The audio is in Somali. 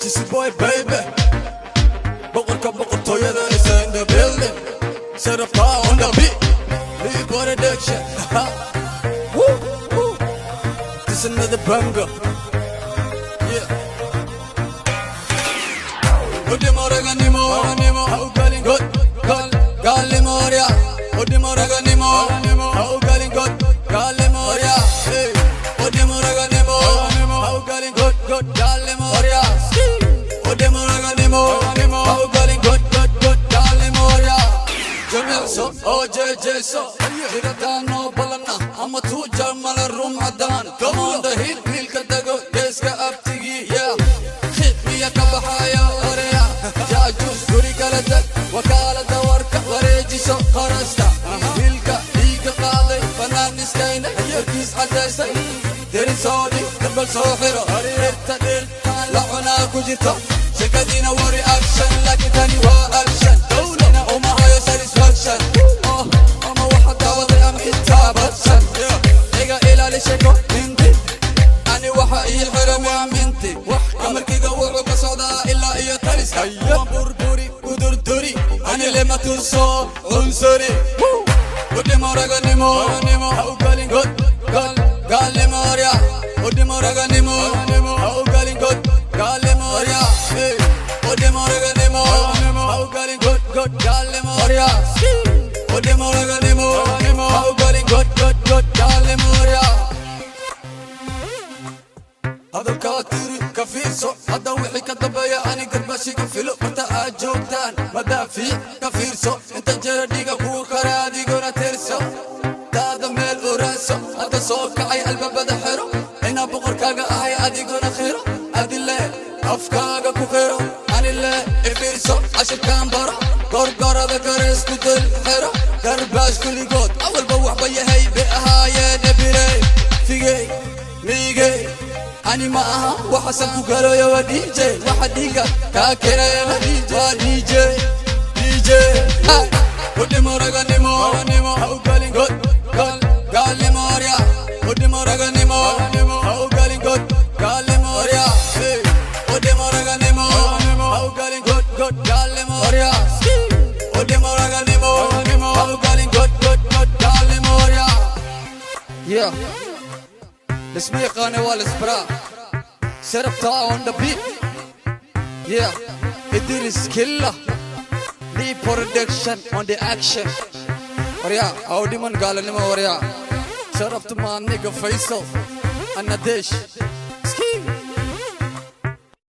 She's a boy, baby. Boqor toyada is in the building. Set up on the beat. Leave production. Woo, woo. This another banger. Yeah. Odimora nimo. How calling God? Galimoria. Odimora nimo. How calling God? Galimoria. Hey. Odimora nimo. How calling God? Galimoria. Odimora nimo. How calling God? Galimoria. Jamil so, oh JJ so. Hiratano balana. Amma tu jamal room adan. Come on the hit, milk dago. Deska aptigi, yeah. Hit me a kabahaya orea. Jajus guri kaladak. Wakala da warka wareji so qarasta. Milka liga qale fananis kaina. Yakis adasa. Deri sodi dabal sohiro. Rita la ona kujita. Shakadina wari action like tani wa action. Dawlana oma hayo satisfaction. Oh, ama wahada wadi am hitabatsan. Ega ila li sheko minti. Ani waha il haram minti. Amarkiga wuxuu ka socdaa ilaa iyo taris. Burburi udurduri. Ani lema tuso unsuri. Odimora nimo. How calling God? Galimoria. Odimora nimo. How calling God? Galimoria. Odimora nimo. How calling God? Galimoria. Odimora nimo. How calling God? Galimoria. هذا الكاتيري كفيرسو هذا وحي كدبايا أنا قرباشي كفيلو أنت أجوكتان مدافي كفيرسو أنت جرديك كو كرادي قونا تيرسو هذا ميل أوراسو هذا صوك عي قلبا بدا حيرو هنا بقر كاقا أهي عدي قونا خيرو هذي اللي أفكاقا كو خيرو أنا اللي إفيرسو عشان كان برا قرقارا ذكريس كتل حيرو قرباش كلي قود أول بوح بيا هاي بأهايا نبيري فيجي ميجي أني معها وحسن قالوا يا ودي جي وحديقة كاكرة يا ودي جي هاي ودمورا نيمو هاو قالين قال موريا ودمورا نيمو هاو قالين قال موريا ودمورا نيمو هاو قالين قال موريا ودمورا نيمو هاو قالين قال موريا yeah. Let's make a Wallace bra. Set up on the beat. Yeah, it is killer. The production on the action. Oria, Audiman Galanima Oria. Set up to my nigga Faisal and Nadesh.